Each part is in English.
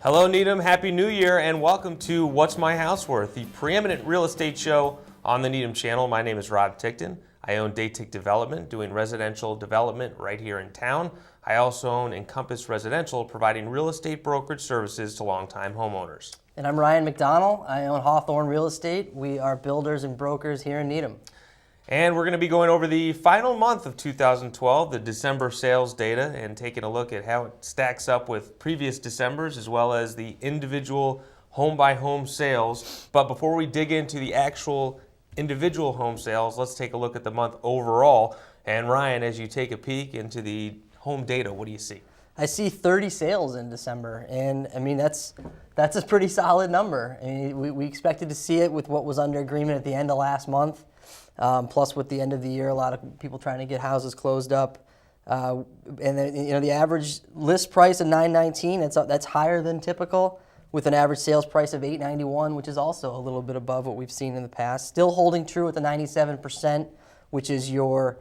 Hello Needham, Happy New Year, and welcome to What's My House Worth, the preeminent real estate show on the Needham channel. My name is Rob Ticktin. I own Tick Development, doing residential development right here in town. I also own Encompass Residential, providing real estate brokerage services to longtime homeowners. And I'm Ryan McDonnell. I own Hawthorne Real Estate. We are builders and brokers here in Needham. And we're going to be going over the final month of 2012, the December sales data, and taking a look at how it stacks up with previous Decembers as well as the individual home-by-home sales. But before we dig into the actual individual home sales, let's take a look at the month overall. And Ryan, as you take a peek into the home data, what do you see? I see 30 sales in December, and I mean that's a pretty solid number. I mean, we expected to see it with what was under agreement at the end of last month. Plus, with the end of the year, a lot of people trying to get houses closed up, and then, the average list price of $919. That's higher than typical, with an average sales price of $891, which is also a little bit above what we've seen in the past. Still holding true with the 97%, which is your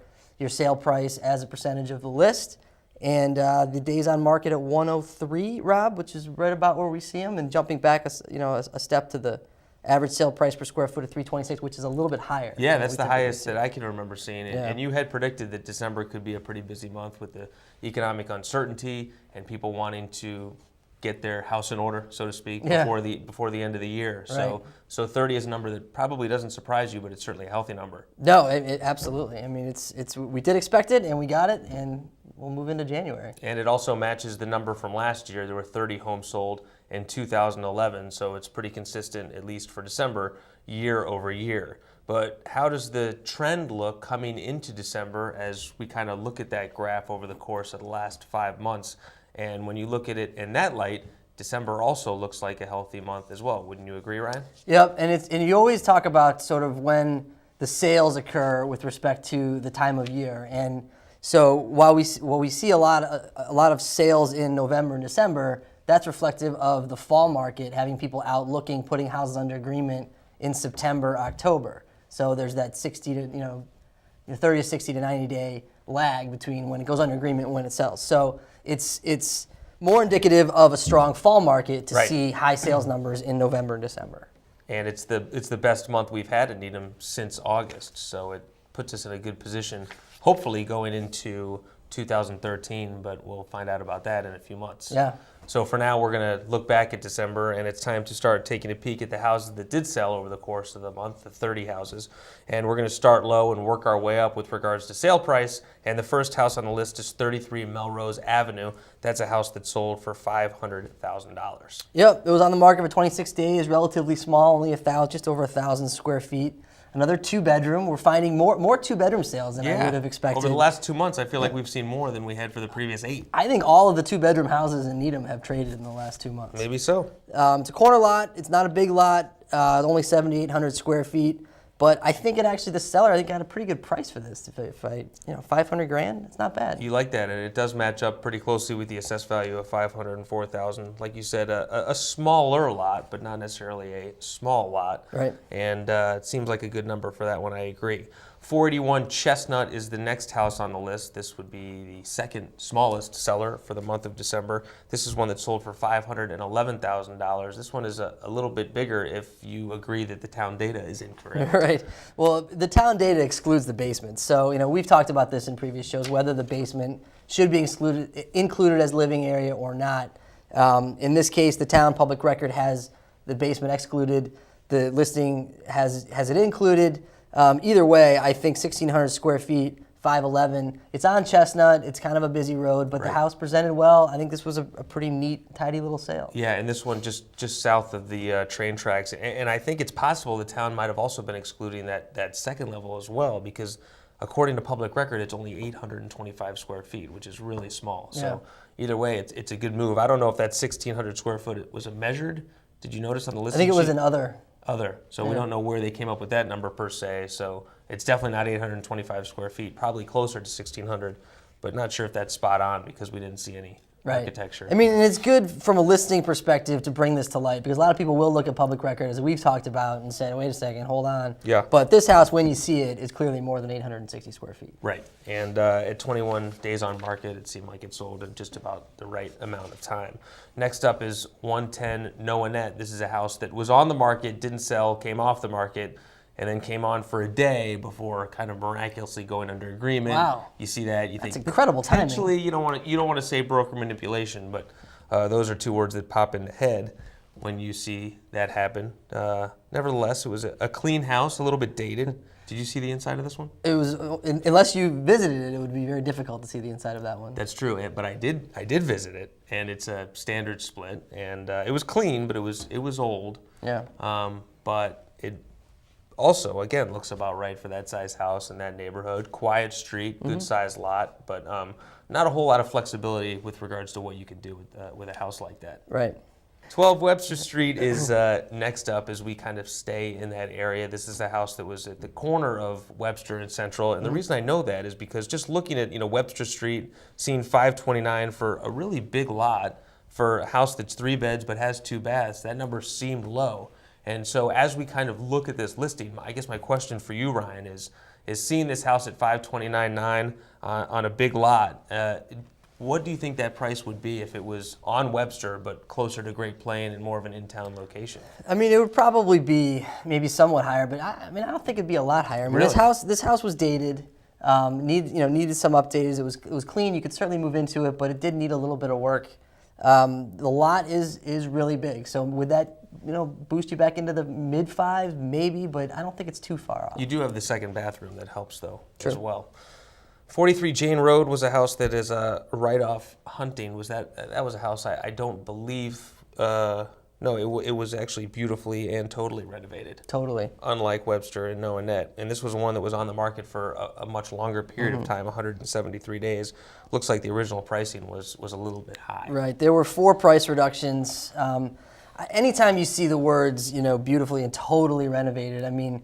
sale price as a percentage of the list, and the days on market at 103, Rob, which is right about where we see them, and jumping back a step to the average sale price per square foot of $326, which is a little bit higher. Yeah, that's the highest that I can remember seeing. Yeah. And you had predicted that December could be a pretty busy month with the economic uncertainty and people wanting to get their house in order, so to speak, before the end of the year. Right. So 30 is a number that probably doesn't surprise you, but it's certainly a healthy number. No, it absolutely. I mean, it's we did expect it, and we got it, and we'll move into January. And it also matches the number from last year. There were 30 homes sold in 2011, so it's pretty consistent, at least for December, year over year. But how does the trend look coming into December as we kind of look at that graph over the course of the last 5 months? And when you look at it in that light, December also looks like a healthy month as well. Wouldn't you agree, Ryan? Yep, and you always talk about sort of when the sales occur with respect to the time of year. And so while we see a lot of sales in November and December, that's reflective of the fall market, having people out looking, putting houses under agreement in September, October. So there's that 30 to 60 to 90 day lag between when it goes under agreement and when it sells. So it's more indicative of a strong fall market to see high sales numbers in November and December. And it's the best month we've had in Needham since August, so it puts us in a good position, hopefully going into 2013, but we'll find out about that in a few months. Yeah. So for now, we're going to look back at December, and it's time to start taking a peek at the houses that did sell over the course of the month, the 30 houses. And we're going to start low and work our way up with regards to sale price. And the first house on the list is 33 Melrose Avenue. That's a house that sold for $500,000. Yep, it was on the market for 26 days, relatively small, only just over 1,000 square feet. Another two-bedroom. We're finding more two-bedroom sales than I would have expected. Over the last 2 months, I feel like we've seen more than we had for the previous 8. I think all of the two-bedroom houses in Needham have traded in the last 2 months. Maybe so. It's a corner lot. It's not a big lot. Only 7,800 square feet. But I think the seller, got a pretty good price for this. If $500,000, it's not bad. You like that, and it does match up pretty closely with the assessed value of $504,000. Like you said, a smaller lot, but not necessarily a small lot. Right. And it seems like a good number for that one. I agree. 481 Chestnut is the next house on the list. This would be the second smallest seller for the month of December. This is one that sold for $511,000. This one is a little bit bigger if you agree that the town data is incorrect. Right. Well, the town data excludes the basement. So, we've talked about this in previous shows, whether the basement should be included as living area or not. In this case, the town public record has the basement excluded. The listing has it included. Either way, I think 1,600 square feet, 511. It's on Chestnut. It's kind of a busy road, but the house presented well. I think this was a pretty neat, tidy little sale. Yeah, and this one just south of the train tracks. And I think it's possible the town might have also been excluding that second level as well, because according to public record, it's only 825 square feet, which is really small. So either way, it's a good move. I don't know if that 1,600 square foot was measured. Did you notice on the listing I think it was sheet? an other. So we don't know where they came up with that number per se. So it's definitely not 825 square feet, probably closer to 1,600, but not sure if that's spot on because we didn't see any architecture. I mean, and it's good from a listing perspective to bring this to light because a lot of people will look at public records, as we've talked about, and say, wait a second, hold on. Yeah. But this house, when you see it, is clearly more than 860 square feet. Right. And at 21 days on market, it seemed like it sold in just about the right amount of time. Next up is 110 Noanette. This is a house that was on the market, didn't sell, came off the market, and then came on for a day before kind of miraculously going under agreement. Wow. You see that, you That's think incredible timing. potentially you don't want to say broker manipulation, but those are two words that pop in the head when you see that happen. Nevertheless, it was a clean house, a little bit dated. Did you see the inside of this one? It was, unless you visited it, it would be very difficult to see the inside of that one. That's true, but I did visit it, and it's a standard split, and it was clean, but it was old. Yeah. But it also, again, looks about right for that size house in that neighborhood. Quiet street, good size lot, but not a whole lot of flexibility with regards to what you can do with a house like that. Right. 12 Webster Street is next up as we kind of stay in that area. This is a house that was at the corner of Webster and Central, and the reason I know that is because just looking at Webster Street, seeing 529 for a really big lot for a house that's 3 beds but has 2 baths, that number seemed low. And so as we kind of look at this listing, I guess my question for you, Ryan, is seeing this house at 529.9 on a big lot, what do you think that price would be if it was on Webster but closer to Great Plain and more of an in-town location? I mean, it would probably be maybe somewhat higher, but I don't think it'd be a lot higher. I mean, Really? this house was dated, needed some updates. It was clean. You could certainly move into it, but it did need a little bit of work. The lot is really big, so would that boost you back into the mid 5s? Maybe, but I don't think it's too far off. You do have the second bathroom that helps, though, True. as well. 43 Jane Road was a house that is right off Hunting. That was a house I don't believe. No, it was actually beautifully and totally renovated. Totally. Unlike Webster and Noanette. And this was one that was on the market for a much longer period of time, 173 days. Looks like the original pricing was a little bit high. Right. There were 4 price reductions. Anytime you see the words, beautifully and totally renovated, I mean,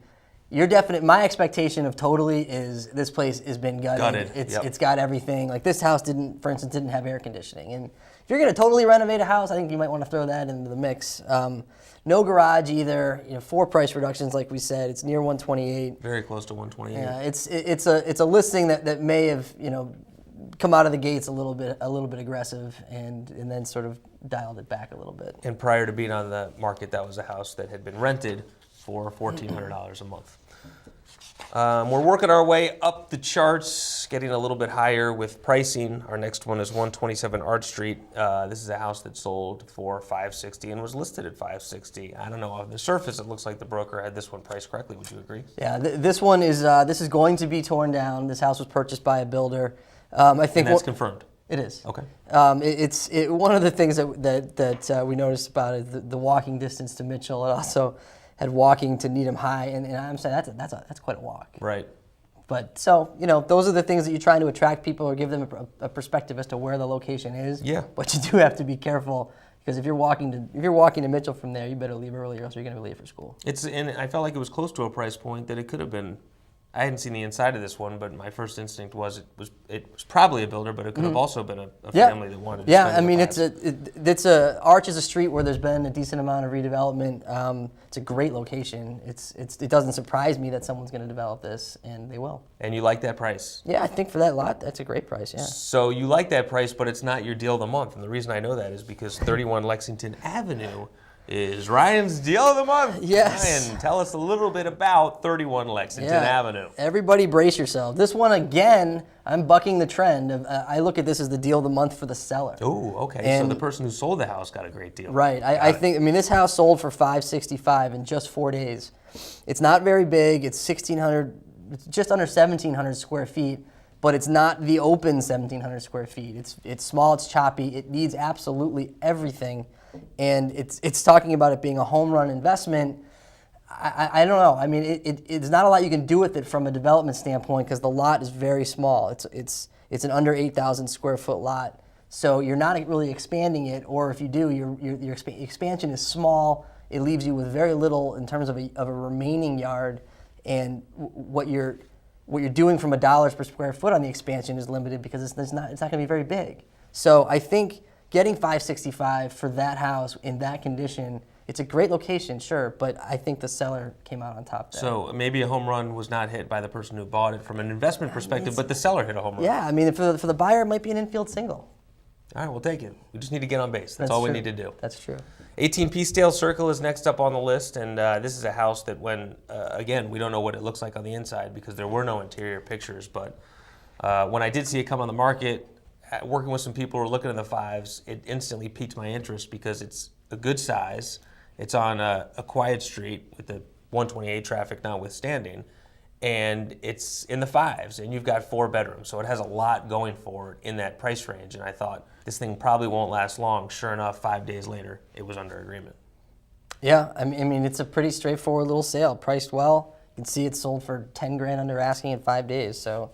my expectation of totally is this place has been gutted. It's got everything. Like this house for instance, didn't have air conditioning. And if you're going to totally renovate a house, I think you might want to throw that into the mix. No garage either. 4 price reductions, like we said. It's near 128. Very close to 128. Yeah, it's a listing that may have come out of the gates a little bit aggressive and then sort of dialed it back a little bit. And prior to being on the market, that was a house that had been rented for $1,400 a month. We're working our way up the charts, getting a little bit higher with pricing. Our next one is 127 Arch Street. This is a house that sold for $560 and was listed at $560. I don't know, on the surface it looks like the broker had this one priced correctly. Would you agree? Yeah, this one is this is going to be torn down. This house was purchased by a builder. I think And that's confirmed. It is. Okay. One of the things that we noticed about it, the walking distance to Mitchell. It also had walking to Needham High, and I'm saying that's quite a walk. Right. But so those are the things that you're trying to attract people or give them a perspective as to where the location is. Yeah. But you do have to be careful because if you're walking to Mitchell from there, you better leave early or else you're going to be late for school. And I felt like it was close to a price point that it could have been. I hadn't seen the inside of this one, but my first instinct was it was probably a builder, but it could have also been a family that wanted to spend I mean, the Arch is a street where there's been a decent amount of redevelopment. It's a great location. It doesn't surprise me that someone's going to develop this, and they will. And you like that price? Yeah, I think for that lot, that's a great price, yeah. So you like that price, but it's not your deal of the month. And the reason I know that is because 31 Lexington Avenue is Ryan's deal of the month. Yes. Ryan, tell us a little bit about 31 Lexington Avenue. Everybody brace yourself. This one, again, I'm bucking the trend. I look at this as the deal of the month for the seller. Oh, okay. So the person who sold the house got a great deal. Right. I think this house sold for $565 in just 4 days. It's not very big. It's 1,600, it's just under 1,700 square feet, but it's not the open 1,700 square feet. It's small, it's choppy, it needs absolutely everything. And it's talking about it being a home run investment. I don't know. I mean, it's not a lot you can do with it from a development standpoint because the lot is very small. It's an under 8,000 square foot lot, so you're not really expanding it. Or if you do, your expansion is small. It leaves you with very little in terms of a remaining yard, and what you're doing from a dollars per square foot on the expansion is limited because it's not going to be very big. So I think getting $565 for that house in that condition, it's a great location, sure, but I think the seller came out on top there. So maybe a home run was not hit by the person who bought it from an investment perspective, but the seller hit a home run. Yeah, I mean, for the buyer, it might be an infield single. All right, we'll take it. We just need to get on base. That's all true. we need to do. That's true. 18 Peacedale Circle is next up on the list, and this is a house that again, we don't know what it looks like on the inside because there were no interior pictures, but when I did see it come on the market, working with some people who were looking at the fives, it instantly piqued my interest because it's a good size. It's on a quiet street with the 128 traffic notwithstanding, and it's in the fives, and you've got 4 bedrooms, so it has a lot going for it in that price range, and I thought this thing probably won't last long. Sure enough, 5 days later, it was under agreement. Yeah, I mean, it's a pretty straightforward little sale, priced well. You can see it sold for $10,000 under asking in 5 days, so.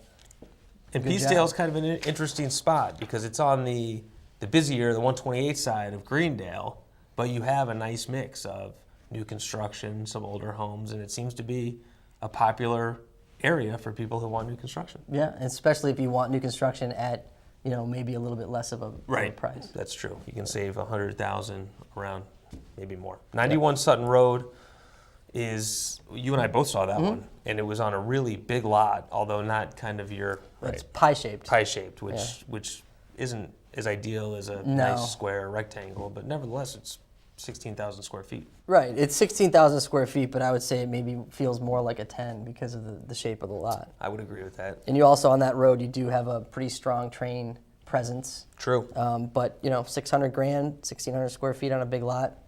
And Peacedale's kind of an interesting spot because it's on the busier, the 128 side of Greendale, but you have a nice mix of new construction, some older homes, and it seems to be a popular area for people who want new construction. Yeah, and especially if you want new construction at, maybe a little bit less of a price. That's true. You can save $100,000 around, maybe more. 91 Sutton Road is, you and I both saw that one, and it was on a really big lot, although not kind of your It's pie-shaped. Pie-shaped, which isn't as ideal as a nice square rectangle, but nevertheless, it's 16,000 square feet. Right, it's 16,000 square feet, but I would say it maybe feels more like a 10 because of the shape of the lot. I would agree with that. And you also, on that road, you do have a pretty strong train presence. True. But, $600,000, 1,600 square feet on a big lot,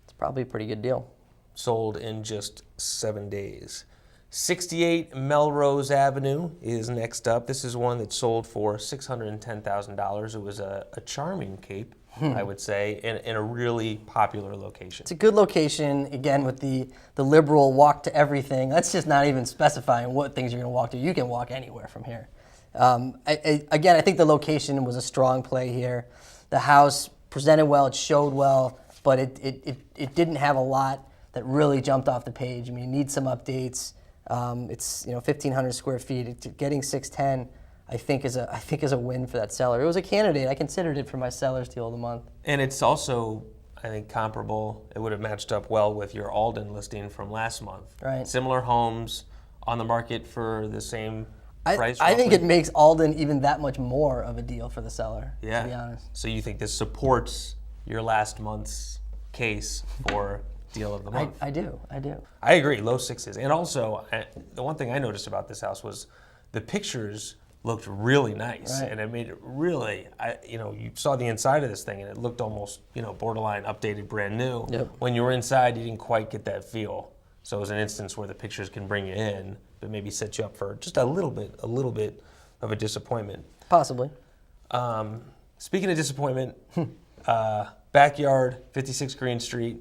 it's probably a pretty good deal. Sold in just 7 days. 68 Melrose Avenue is next up. This is one that sold for $610,000. It was a charming cape, I would say, in a really popular location. It's a good location, again, with the liberal walk to everything. That's just not even specifying what things you're going to walk to. You can walk anywhere from here. I think the location was a strong play here. The house presented well, it showed well, but it didn't have a lot that really jumped off the page. I mean, it needs some updates. It's 1,500 square feet. Getting 610, I think is a win for that seller. It was a candidate. I considered it for my seller's deal of the month. And it's also, I think, comparable. It would have matched up well with your Alden listing from last month. Right. Similar homes on the market for the same price. I think it makes Alden even that much more of a deal for the seller. Yeah. To be honest. So you think this supports your last month's case for deal of the month? I do. I agree, low sixes. And also, the one thing I noticed about this house was the pictures looked really nice. Right. And it made it really, you saw the inside of this thing and it looked almost, borderline updated, brand new. Yep. When you were inside, you didn't quite get that feel. So it was an instance where the pictures can bring you in, but maybe set you up for just a little bit of a disappointment. Possibly. Speaking of disappointment, backyard, 56 Green Street.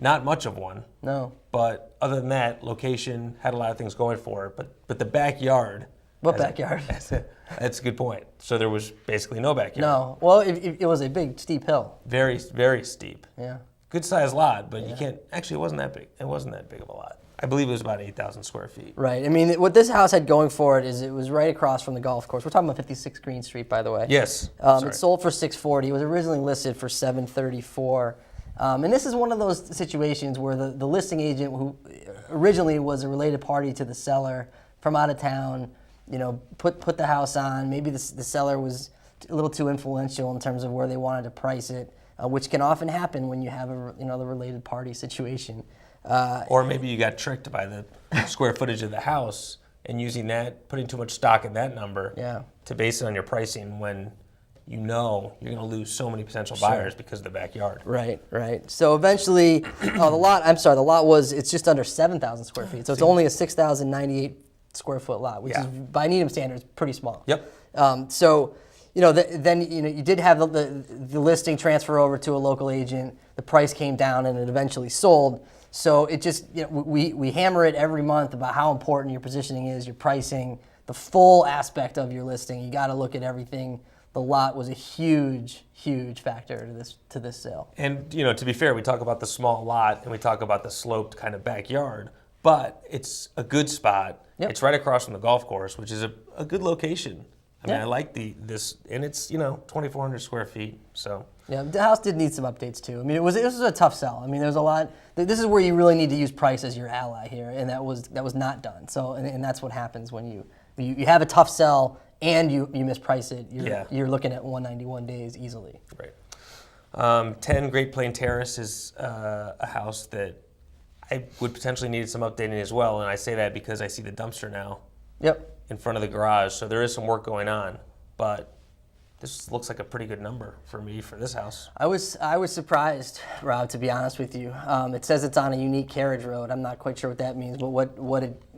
Not much of one. No. But other than that, location had a lot of things going for it. But the backyard. What backyard? That's a good point. So there was basically no backyard. No. Well, it was a big, steep hill. Very, very steep. Yeah. Good sized lot, but you can't. Actually, it wasn't that big. It wasn't that big of a lot. I believe it was about 8,000 square feet. Right. I mean, what this house had going for it is it was right across from the golf course. We're talking about 56 Green Street, by the way. Yes. It sold for $640. It was originally listed for $734. And this is one of those situations where the listing agent, who originally was a related party to the seller from out of town, put the house on. Maybe the seller was a little too influential in terms of where they wanted to price it, which can often happen when you have the related party situation. Or maybe you got tricked by the square footage of the house and using that, putting too much stock in that number to base it on your pricing when you're going to lose so many potential buyers because of the backyard. Right. So eventually, the lot it's just under 7,000 square feet. So it's only a 6,098 square foot lot, which is by Needham standards pretty small. Yep. Then you did have the listing transfer over to a local agent. The price came down and it eventually sold. So it just, we hammer it every month about how important your positioning is, your pricing, the full aspect of your listing. You got to look at everything. The lot was a huge, huge factor to this sale. And, to be fair, we talk about the small lot and we talk about the sloped kind of backyard, but it's a good spot. Yep. It's right across from the golf course, which is a good location I mean, Yeah. I like this, and it's 2,400 square feet. So Yeah, the house did need some updates too. I mean, it was a tough sell. I mean, there's a lot. This is where you really need to use price as your ally here, and that was not done. So, and that's what happens when you have a tough sell and you misprice it. You're looking at 191 days easily. Right. 10 Great Plain Terrace is a house that I would potentially need some updating as well, and I say that because I see the dumpster now. Yep. In front of the garage, so there is some work going on, but this looks like a pretty good number for me for this house. I was surprised, Rob, to be honest with you. It says it's on a unique carriage road. I'm not quite sure what that means, but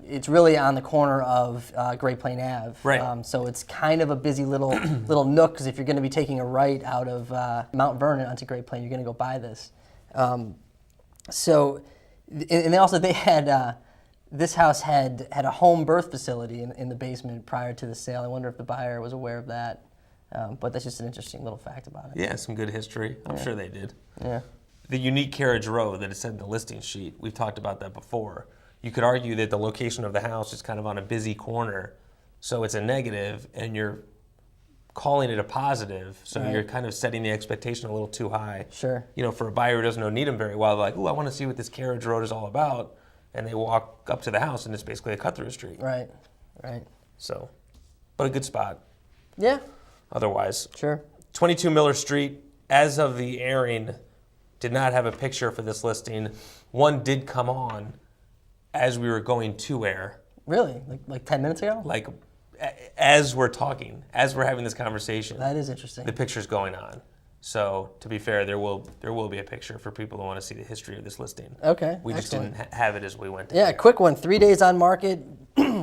it's really on the corner of Great Plain Ave. Right. So it's kind of a busy little nook, because if you're going to be taking a right out of Mount Vernon onto Great Plain, you're going to go by this. So, and they had. This house had a home birth facility in the basement prior to the sale. I wonder if the buyer was aware of that. But that's just an interesting little fact about it. Yeah, some good history. I'm sure they did. Yeah. The unique carriage road that it said in the listing sheet, we've talked about that before. You could argue that the location of the house is kind of on a busy corner, so it's a negative, and you're calling it a positive, so Right. you're kind of setting the expectation a little too high. Sure. For a buyer who doesn't know Needham very well, they're like, "Ooh, I want to see what this carriage road is all about." And they walk up to the house, and it's basically a cut-through street. Right. So, but a good spot Yeah. otherwise. Sure. 22 Miller Street, as of the airing, did not have a picture for this listing. One did come on as we were going to air. Really? Like 10 minutes ago? Like, as we're talking, as we're having this conversation, That is interesting. the picture's going on. So, to be fair, there will be a picture for people who want to see the history of this listing. Okay. We just excellent. didn't have it as we went to Yeah, air. quick one. 3 days on market,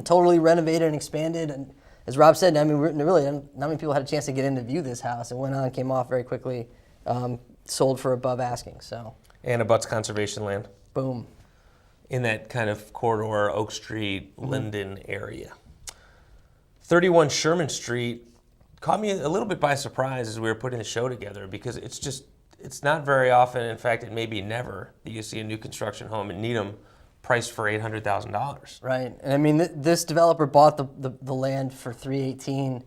totally renovated and expanded. And as Rob said, I mean, really, not many people had a chance to get in to view this house. It went on, came off very quickly, sold for above asking. So, And abuts conservation land boom. in that kind of corridor, Oak Street, Linden area. 31 Sherman Street caught me a little bit by surprise as we were putting the show together, because it's not very often, in fact, it may be never, that you see a new construction home in Needham priced for $800,000. Right. And I mean, this developer bought the land for $318,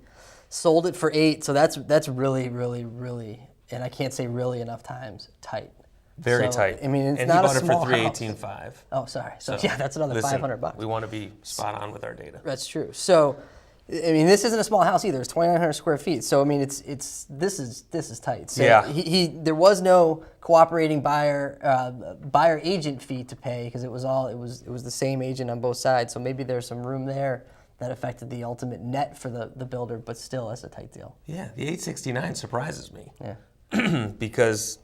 sold it for $8. So that's really, really, really, and I can't say really enough times, tight. Very So, tight. I mean, it's and not he a bought small it for house. $318,500. Oh, sorry. So yeah, that's another Listen, $500. We want to be spot on with our data. That's true. So, I mean, this isn't a small house either. It's 2,900 square feet. So, I mean, this is tight. So Yeah. there was no cooperating buyer agent fee to pay, because it was the same agent on both sides. So maybe there's some room there that affected the ultimate net for the builder, but still, that's a tight deal. Yeah, the 869 surprises me. Yeah. Because,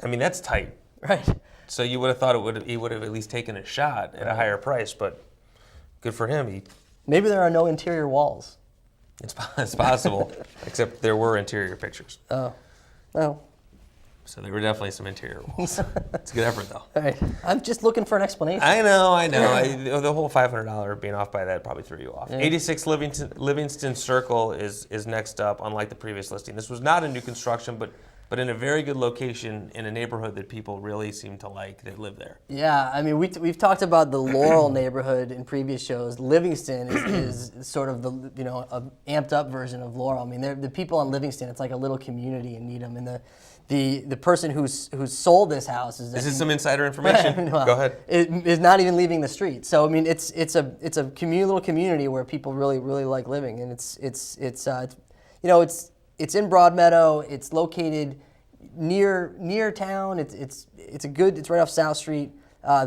I mean, that's tight. Right. So you would have thought he would have at least taken a shot at a higher price, but good for him. Maybe there are no interior walls. It's possible, except there were interior pictures. Oh. Well. So there were definitely some interior walls. It's a good effort, though. All right. I'm just looking for an explanation. I know. The whole $500 being off by that probably threw you off. Yeah. 86 Livingston Circle is next up, unlike the previous listing. This was not a new construction, but in a very good location in a neighborhood that people really seem to like that live there. Yeah, I mean, we've talked about the Laurel neighborhood in previous shows. Livingston is sort of the amped up version of Laurel. I mean, the people on Livingston, it's like a little community in Needham, and the person who's sold this house is. This is some insider information. Go ahead. Is not even leaving the street. So I mean, it's a little community where people really like living, and it's in Broadmeadow. It's located near town. It's right off South Street.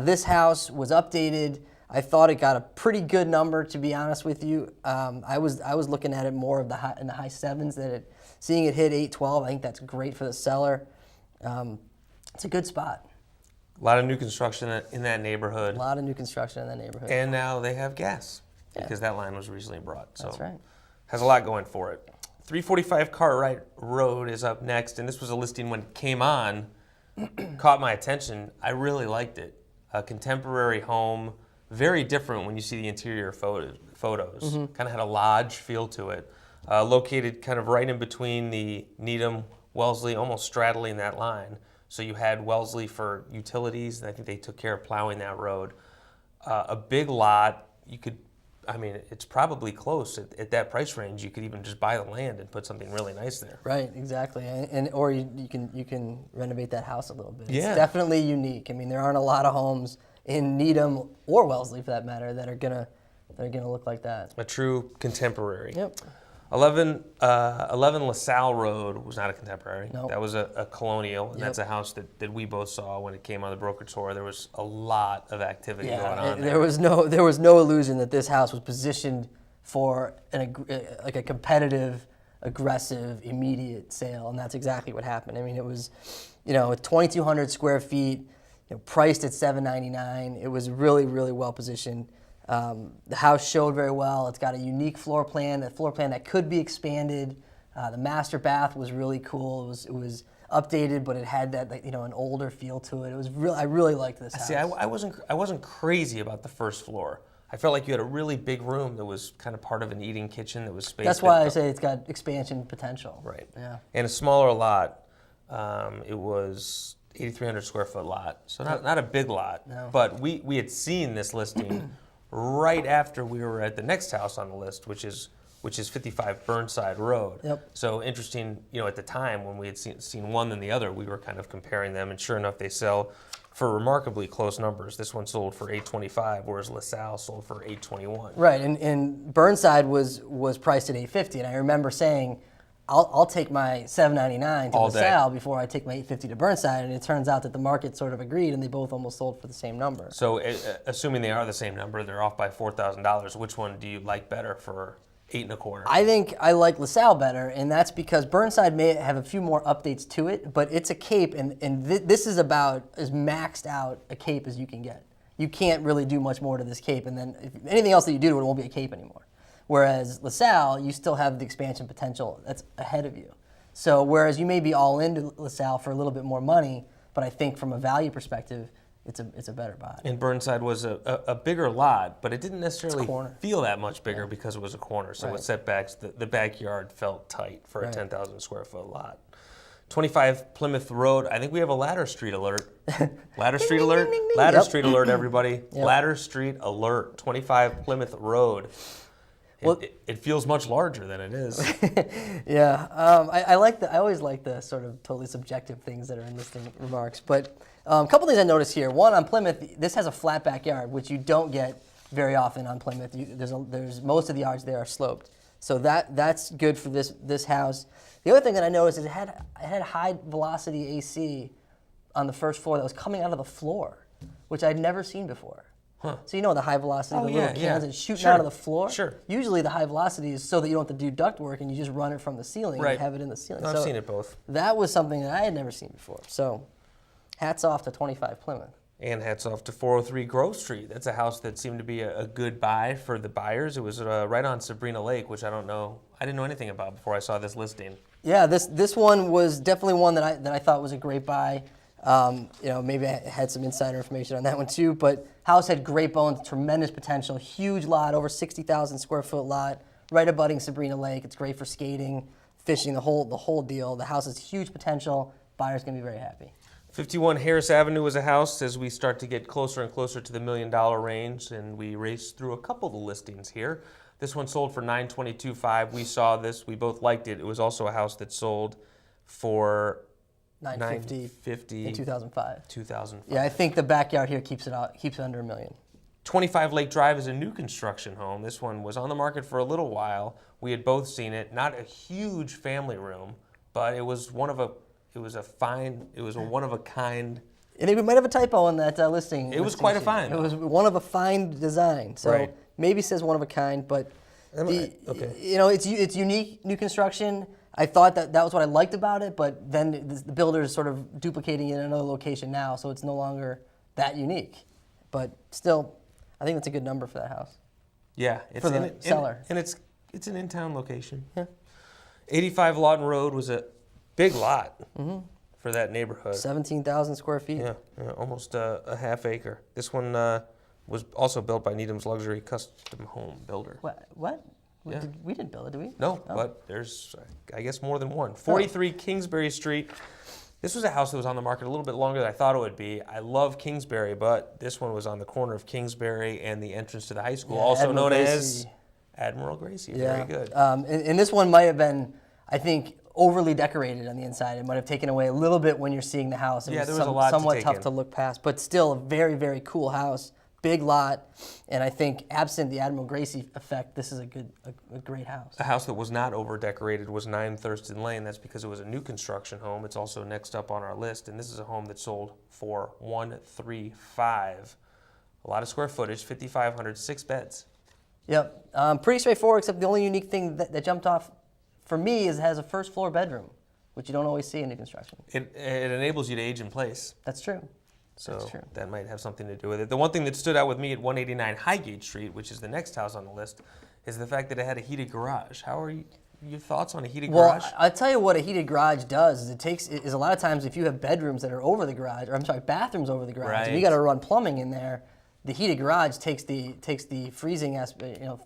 This house was updated. I thought it got a pretty good number, to be honest with you. I was looking at it more of in the high sevens. Seeing it hit 812, I think that's great for the seller. It's a good spot. A lot of new construction in that neighborhood. A lot of new construction in that neighborhood. And now they have gas because that line was recently brought. So that's right. Has a lot going for it. 345 Cartwright Road is up next, and this was a listing when it came on, caught my attention. I really liked it. A contemporary home, very different when you see the interior photos. Mm-hmm. Kind of had a lodge feel to it. Located kind of right in between the Needham, Wellesley, almost straddling that line. So you had Wellesley for utilities, and I think they took care of plowing that road. A big lot. I mean, it's probably close at that price range. You could even just buy the land and put something really nice there. Right, exactly, and or you can renovate that house a little bit. Yeah. It's definitely unique. I mean, there aren't a lot of homes in Needham or Wellesley, for that matter, that are gonna look like that. A true contemporary. Yep. 11 LaSalle Road was not a contemporary. Nope. That was a colonial, and Yep. that's a house that we both saw when it came on the broker tour. There was a lot of activity going on there was no illusion that this house was positioned for like a competitive, aggressive, immediate sale, and that's exactly what happened. I mean, it was, 2,200 square feet, priced at $799. It was really, really well positioned. The house showed very well. It's got a unique floor plan, a floor plan that could be expanded. The master bath was really cool. It was updated, but it had that an older feel to it. It was I really liked this house. See, I wasn't crazy about the first floor. I felt like you had a really big room that was kind of part of an eating kitchen that was spaced. That's why I say it's got expansion potential. Right. Yeah. And a smaller lot. It was 8,300 square foot lot, so not a big lot. No. But we had seen this listing right after we were at the next house on the list, which is 55 Burnside Road. Yep. So interesting, at the time when we had seen one than the other, we were kind of comparing them, and sure enough, they sell for remarkably close numbers. This one sold for $825, whereas LaSalle sold for $821. Right, and Burnside was priced at $850, and I remember saying, I'll take my $799 to All day. LaSalle before I take my $850 to Burnside, and it turns out that the market sort of agreed, and they both almost sold for the same number. So assuming they are the same number, they're off by $4,000. Which one do you like better for $825? I think I like LaSalle better, and that's because Burnside may have a few more updates to it, but it's a cape, and this is about as maxed out a cape as you can get. You can't really do much more to this cape, and then if anything else that you do to it won't be a cape anymore. Whereas LaSalle, you still have the expansion potential that's ahead of you. So whereas you may be all into LaSalle for a little bit more money, but I think from a value perspective, it's a better buy. And Burnside was a bigger lot, but it didn't necessarily corner. feel that much bigger because it was a corner. So Right. with setbacks, the backyard felt tight for a Right. 10,000 square foot lot. 25 Plymouth Road. I think we have a Ladder Street alert. Ladder Street alert. ding, ding. Ladder Yep. Street alert, everybody. Yep. Ladder Street alert. 25 Plymouth Road. Well- It feels much larger than it is. Yeah, I always like the sort of totally subjective things that are in listing remarks. But a couple things I noticed here. One, on Plymouth, this has a flat backyard, which you don't get very often on Plymouth. There's most of the yards there are sloped, so that's good for this house. The other thing that I noticed is it had high velocity AC on the first floor that was coming out of the floor, which I'd never seen before. Huh. So the high velocity, Oh, the little yeah, yeah. cans and shooting Sure. out of the floor. Sure. Usually the high velocity is so that you don't have to do duct work and you just run it from the ceiling Right. and have it in the ceiling. No, I've So seen it both. that was something that I had never seen before. So hats off to 25 Plymouth. And hats off to 403 Grove Street. That's a house that seemed to be a good buy for the buyers. It was right on Sabrina Lake, which I didn't know anything about before I saw this listing. Yeah, this one was definitely one that I thought was a great buy. Maybe I had some insider information on that one too, but house had great bones, tremendous potential, huge lot, over 60,000 square foot lot, right abutting Sabrina Lake. It's great for skating, fishing, the whole deal. The house has huge potential. Buyer's gonna be very happy. 51 Harris Avenue is a house as we start to get closer and closer to the $1 million range, and we race through a couple of the listings here. This one sold for $922,500. We saw this. We both liked it. It was also a house that sold for $950 in 2005. 2005. Yeah, I think the backyard here keeps it under $1 million. 25 Lake Drive is a new construction home. This one was on the market for a little while. We had both seen it. Not a huge family room, but it was one of a kind. And we might have a typo on that listing. It was quite a find, It though. was one of a fine design. So Right. maybe says one of a kind, but Okay. it's unique new construction. I thought that was what I liked about it, but then the builder is sort of duplicating it in another location now, so it's no longer that unique. But still, I think that's a good number for that house. Yeah, it's For the seller. and it's an in-town location. Yeah. 85 Lawton Road was a big lot for that neighborhood. 17,000 square feet. Yeah, almost a half acre. This one was also built by Needham's luxury custom home builder. What? Yeah. We didn't build it, did we? No, but there's, I guess, more than one. 43 Kingsbury Street. This was a house that was on the market a little bit longer than I thought it would be. I love Kingsbury, but this one was on the corner of Kingsbury and the entrance to the high school, also Admiral known Gracie. as Admiral Gracie. Yeah. Very good. And this one might have been, I think, overly decorated on the inside. It might have taken away a little bit when you're seeing the house. It Yeah, there was a lot to somewhat take tough in. to look past, but still a very, very cool house. Big lot, and I think absent the Admiral Gracie effect, this is a great house. A house that was not over-decorated was 9 Thurston Lane. That's because it was a new construction home. It's also next up on our list, and this is a home that sold for $135,000. A lot of square footage, 5,500, 6 beds. Yep, pretty straightforward, except the only unique thing that jumped off for me is it has a first floor bedroom, which you don't always see in new construction. It enables you to age in place. That's true. So that might have something to do with it. The one thing that stood out with me at 189 Highgate Street, which is the next house on the list, is the fact that it had a heated garage. How are your thoughts on a heated garage? Well, I'll tell you what a heated garage does is a lot of times if you have bedrooms that are over the garage, or I'm sorry, bathrooms over the garage, and you got to run plumbing in there, the heated garage takes the freezing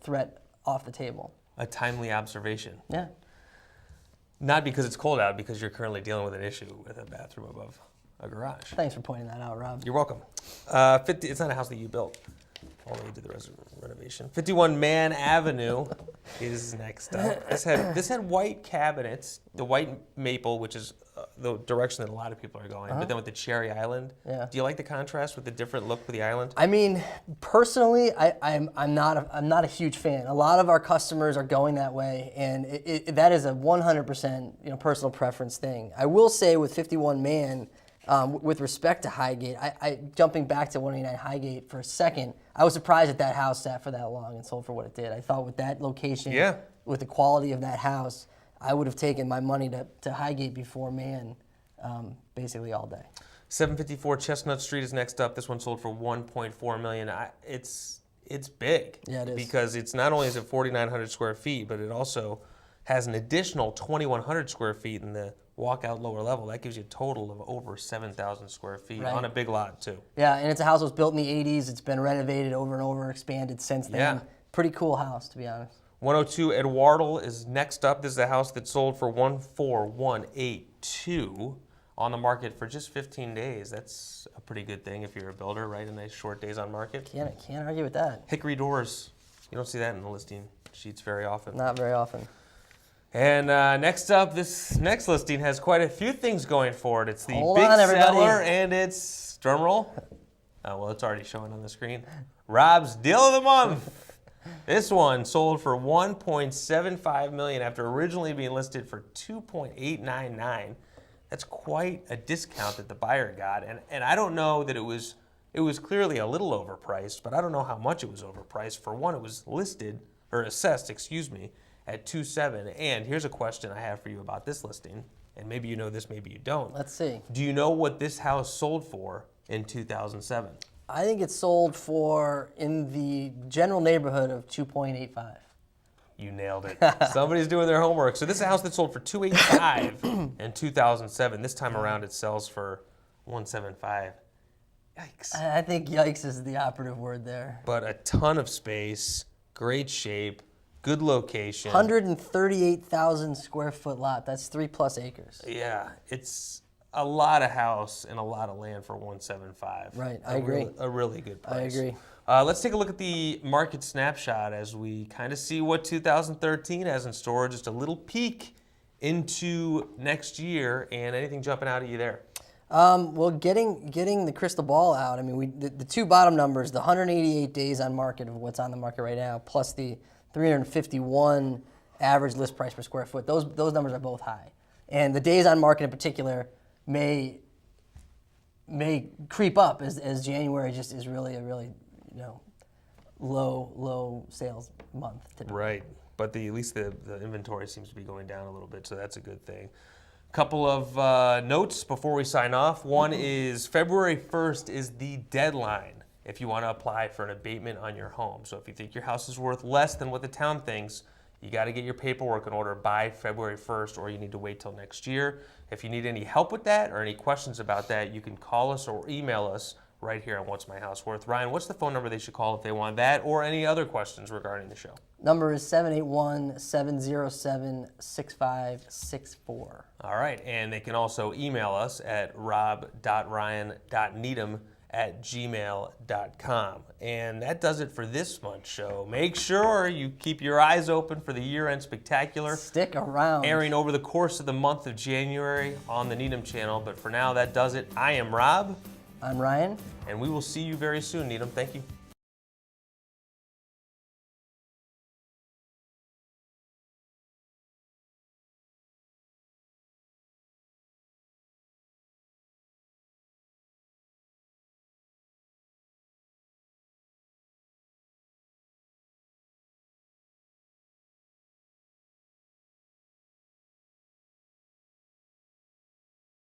threat off the table. A timely observation. Yeah. Not because it's cold out, because you're currently dealing with an issue with a bathroom above a garage. Thanks for pointing that out, Rob. You're welcome. It's not a house that you built. All the way to the renovation. 51 Mann Avenue is next up. This had white cabinets, the white maple, which is the direction that a lot of people are going, but then with the cherry island. Yeah. Do you like the contrast with the different look with the island? I mean, personally, I'm not a huge fan. A lot of our customers are going that way, and that is a 100% personal preference thing. I will say with 51 Mann, with respect to Highgate, I jumping back to 189 Highgate for a second, I was surprised that house sat for that long and sold for what it did. I thought with that location, with the quality of that house, I would have taken my money to Highgate before Mann basically all day. 754 Chestnut Street is next up. This one sold for $1.4 million. It's big. Yeah, it is. Because it's not only is it 4,900 square feet, but it also has an additional 2,100 square feet in the walkout lower level. That gives you a total of over 7,000 square feet on a big lot too. Yeah, and it's a house that was built in the 80s. It's been renovated over and over, expanded since then. Yeah. Pretty cool house, to be honest. 102 Edwardle is next up. This is a house that sold for $14182 on the market for just 15 days. That's a pretty good thing if you're a builder, right? A nice short days on market. Can't argue with that. Hickory doors. You don't see that in the listing sheets very often. Not very often. And next up, this next listing has quite a few things going for it. It's the Hold big on, everybody. seller, and it's, drum roll. Oh, well, it's already showing on the screen. Rob's Deal of the Month. This one sold for $1.75 million after originally being listed for $2.899. That's quite a discount that the buyer got, and I don't know that it was clearly a little overpriced, but I don't know how much it was overpriced. For one, it was listed or assessed, at $2.7. And here's a question I have for you about this listing, and maybe you know this, maybe you don't. Let's see. Do you know what this house sold for in 2007? I think it sold for, in the general neighborhood of $2.85. You nailed it. Somebody's doing their homework. So this is a house that sold for $285 in 2007. This time around, it sells for $175. Yikes. I think yikes is the operative word there. But a ton of space, great shape, good location. 138,000 square foot lot. That's 3+ acres. Yeah, it's a lot of house and a lot of land for $175. Right, I agree. A really good price. I agree. Let's take a look at the market snapshot as we kind of see what 2013 has in store. Just a little peek into next year, and anything jumping out at you there? Well, getting the crystal ball out. I mean, the two bottom numbers, the 188 days on market of what's on the market right now, plus the 351 average list price per square foot. Those numbers are both high, and the days on market in particular may creep up as January just is really a really low sales month typically. Right, but at least the inventory seems to be going down a little bit, so that's a good thing. Couple of notes before we sign off. One is February 1st is the deadline if you want to apply for an abatement on your home. So if you think your house is worth less than what the town thinks, you got to get your paperwork in order by February 1st, or you need to wait till next year. If you need any help with that or any questions about that, you can call us or email us right here on What's My House Worth. Ryan, what's the phone number they should call if they want that or any other questions regarding the show? Number is 781-707-6564. All right, and they can also email us at rob.ryan.needham@gmail.com. And that does it for this month's show. Make sure you keep your eyes open for the year-end spectacular. Stick around. Airing over the course of the month of January on the Needham channel. But for now, that does it. I am Rob. I'm Ryan. And we will see you very soon, Needham. Thank you.